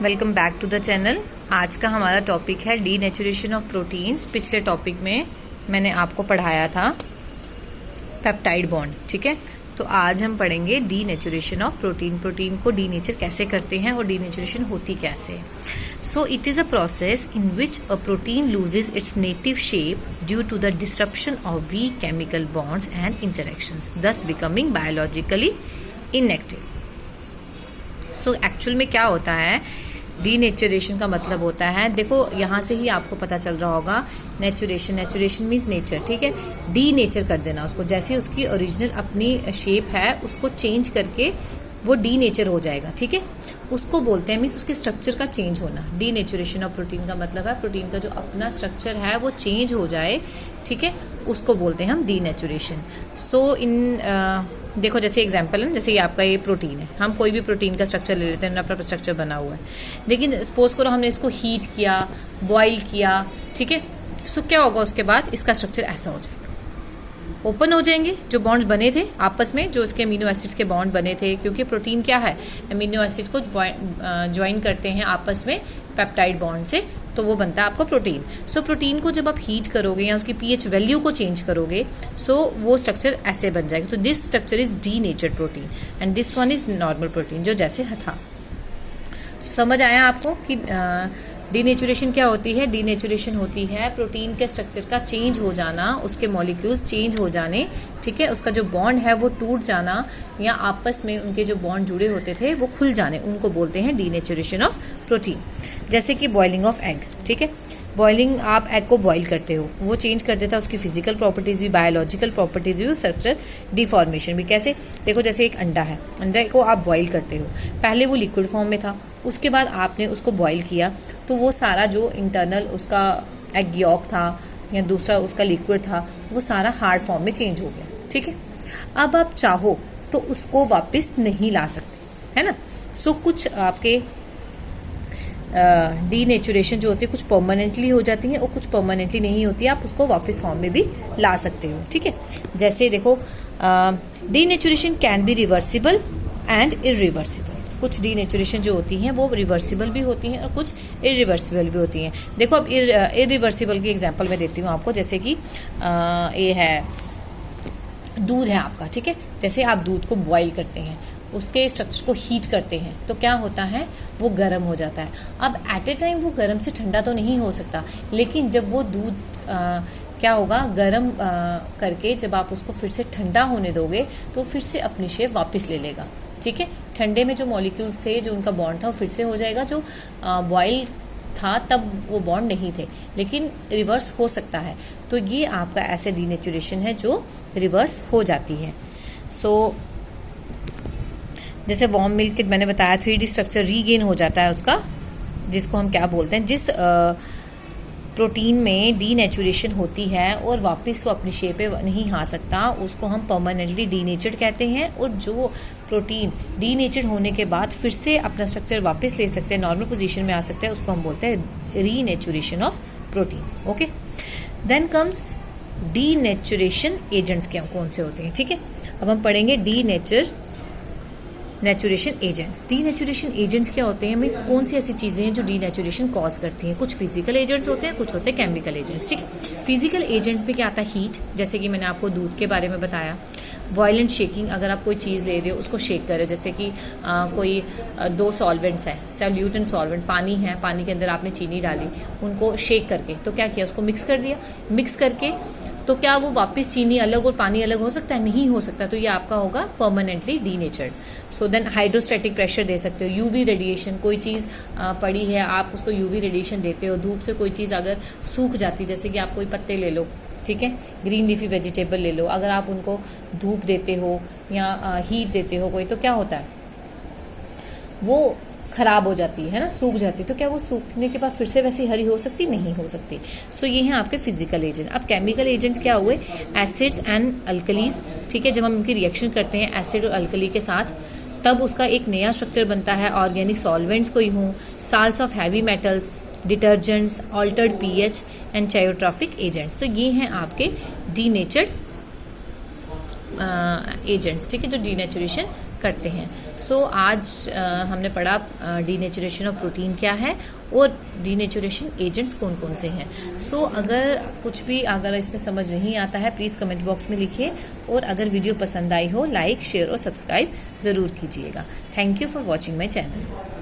Welcome back to the channel. आज का हमारा टॉपिक है डीनेचुरेशन ऑफ प्रोटीन्स। पिछले टॉपिक में मैंने आपको पढ़ाया था पेप्टाइड बॉन्ड, ठीक है। तो आज हम पढ़ेंगे डीनेचुरेशन ऑफ प्रोटीन। प्रोटीन को डीनेचर कैसे करते हैं और डीनेचुरेशन होती कैसे। So it is a process in which a protein loses its native shape due to the disruption of weak chemical bonds and interactions, thus becoming biologically inactive. So actual में क्या होता है, डीनेचुरेशन का मतलब होता है, देखो यहाँ से ही आपको पता चल रहा होगा, नेचुरेशन, नेचुरेशन मीन्स नेचर, ठीक है। डी नेचर कर देना उसको, जैसे उसकी ओरिजिनल अपनी शेप है उसको चेंज करके वो डी नेचर हो जाएगा, ठीक है। उसको बोलते हैं, मीन्स उसके स्ट्रक्चर का चेंज होना। डीनेचुरेशन ऑफ प्रोटीन का मतलब है प्रोटीन का जो अपना स्ट्रक्चर है वो चेंज हो जाए, ठीक है, उसको बोलते हैं हम डीनेचुरेशन। सो इन देखो जैसे एग्जांपल है, जैसे ये आपका ये प्रोटीन है, हम कोई भी प्रोटीन का स्ट्रक्चर ले लेते हैं, अपना स्ट्रक्चर बना हुआ है, लेकिन सपोज करो हमने इसको हीट किया, बॉईल किया, ठीक है। सो क्या होगा, उसके बाद इसका स्ट्रक्चर ऐसा हो जाएगा, ओपन हो जाएंगे जो बॉन्ड बने थे आपस में, जो इसके अमीनो एसिड्स के बॉन्ड बने थे, क्योंकि प्रोटीन क्या है, अमीनो एसिड को ज्वाइन करते हैं आपस में पेप्टाइड बॉन्ड से, तो वो बनता है आपका प्रोटीन। सो प्रोटीन को जब आप हीट करोगे या उसकी पीएच वैल्यू को चेंज करोगे, सो वो स्ट्रक्चर ऐसे बन जाएगा। तो this structure is denatured protein and this one is normal protein, जो जैसे था। समझ आया आपको कि डीनेचुरेशन क्या होती है। डीनेचुरेशन होती है प्रोटीन के स्ट्रक्चर का चेंज हो जाना, उसके मॉलिक्यूल्स चेंज हो जाने, ठीक है, उसका जो बॉन्ड है वो टूट जाना, या आपस में उनके जो बॉन्ड जुड़े होते थे वो खुल जाने, उनको बोलते हैं डीनेचुरेशन ऑफ प्रोटीन। जैसे कि बॉइलिंग ऑफ एग, ठीक है। बॉइलिंग, आप एग को बॉईल करते हो, वो चेंज कर देता है उसकी फिजिकल प्रॉपर्टीज भी, बायोलॉजिकल प्रॉपर्टीज भी, स्ट्रक्चर डिफॉर्मेशन भी। कैसे, देखो जैसे एक अंडा है, अंडे को आप बॉईल करते हो, पहले वो लिक्विड फॉर्म में था, उसके बाद आपने उसको बॉईल किया तो वो सारा जो इंटरनल उसका एग यॉक था या दूसरा उसका लिक्विड था, वो सारा हार्ड फॉर्म में चेंज हो गया, ठीक है। अब आप चाहो तो उसको वापस नहीं ला सकते, है ना। सो कुछ आपके डीनेचुरेशन जो होती है कुछ परमानेंटली हो जाती है और कुछ परमानेंटली नहीं होती है, आप उसको वापस फॉर्म में भी ला सकते हो, ठीक है। जैसे देखो, denaturation can be reversible and irreversible. कुछ डीनेचुरेशन जो होती हैं वो रिवर्सिबल भी होती हैं और कुछ इरिवर्सिबल भी होती हैं। देखो अब इरिवर्सिबल की एग्जांपल मैं देती हूँ आपको, जैसे कि ये है दूध है आपका, ठीक है। जैसे आप दूध को बॉईल करते हैं, उसके स्ट्रक्चर को हीट करते हैं, तो क्या होता है, वो गर्म हो जाता है। अब एट ए टाइम वो गर्म से ठंडा तो नहीं हो सकता, लेकिन जब वो दूध क्या होगा, गर्म करके जब आप उसको फिर से ठंडा होने दोगे तो फिर से अपनी शेप वापस ले लेगा, ठीक है। ठंडे में जो मॉलिक्यूल्स थे, जो उनका बॉन्ड था, वो फिर से हो जाएगा। जो बॉयल था तब वो बॉन्ड नहीं थे, लेकिन रिवर्स हो सकता है। तो ये आपका ऐसे डीनेचुरेशन है जो रिवर्स हो जाती है। सो जैसे वार्म मिल्क मैंने बताया, 3D स्ट्रक्चर रीगेन हो जाता है उसका, जिसको हम क्या बोलते हैं, जिस प्रोटीन में डीनेचुरेशन होती है और वापस वो अपनी शेप पे नहीं आ सकता, उसको हम परमानेंटली डीनेचर्ड कहते हैं। और जो प्रोटीन डीनेचर्ड होने के बाद फिर से अपना स्ट्रक्चर वापस ले सकते हैं, नॉर्मल पोजीशन में आ सकते हैं, उसको हम बोलते हैं renaturation of protein. Okay, then comes denaturation agents क्या कौन से होते हैं, ठीक है। अब हम पढ़ेंगे नेचुरेशन एजेंट्स। डीनेचुरेशन एजेंट्स क्या होते हैं, हमें कौन सी ऐसी चीजें हैं जो डीनेचुरेशन कॉज करती हैं। कुछ फिजिकल एजेंट्स होते हैं, कुछ होते हैं केमिकल एजेंट्स, ठीक है। फिजिकल एजेंट्स में क्या आता है, हीट, जैसे कि मैंने आपको दूध के बारे में बताया। वायलेंट शेकिंग, अगर आप कोई चीज ले रहे हो उसको शेक करे, जैसे कि कोई दो सॉल्वेंट्स है, सॉल्यूट एंड सॉल्वेंट, पानी है, पानी के अंदर आपने चीनी डाली, उनको शेक करके तो क्या किया, उसको मिक्स कर दिया। मिक्स करके तो क्या वो वापस चीनी अलग और पानी अलग हो सकता है, नहीं हो सकता, तो ये आपका होगा permanently denatured. So then hydrostatic pressure दे सकते हो। यूवी रेडिएशन, कोई चीज पड़ी है, आप उसको यूवी रेडिएशन देते हो। धूप से कोई चीज अगर सूख जाती, जैसे कि आप कोई पत्ते ले लो, ठीक है, ग्रीन लीफी वेजिटेबल ले लो, अगर आप उनको धूप देते हो या हीट देते हो कोई, तो क्या होता है, वो खराब हो जाती है ना, सूख जाती है। तो क्या वो सूखने के बाद फिर से वैसी हरी हो सकती, नहीं हो सकती। सो ये हैं आपके फिजिकल एजेंट। अब केमिकल एजेंट्स क्या हुए, एसिड्स एंड अल्कलीज, ठीक है। जब हम इनकी रिएक्शन करते हैं एसिड और अल्कली के साथ, तब उसका एक नया स्ट्रक्चर बनता है। ऑर्गेनिक सॉल्वेंट्स कोई हों, salts of heavy metals, detergents, altered pH and chaotropic agents. तो ये हैं आपके डीनेचर्ड एजेंट्स, ठीक है, जो डीनेचुरेशन करते हैं। सो आज हमने पढ़ा डीनेचुरेशन ऑफ प्रोटीन क्या है और डीनेचुरेशन एजेंट्स कौन कौन से हैं। सो अगर कुछ भी अगर इसमें समझ नहीं आता है प्लीज़ कमेंट बॉक्स में लिखिए, और अगर वीडियो पसंद आई हो लाइक शेयर और सब्सक्राइब ज़रूर कीजिएगा। Thank you for watching my channel.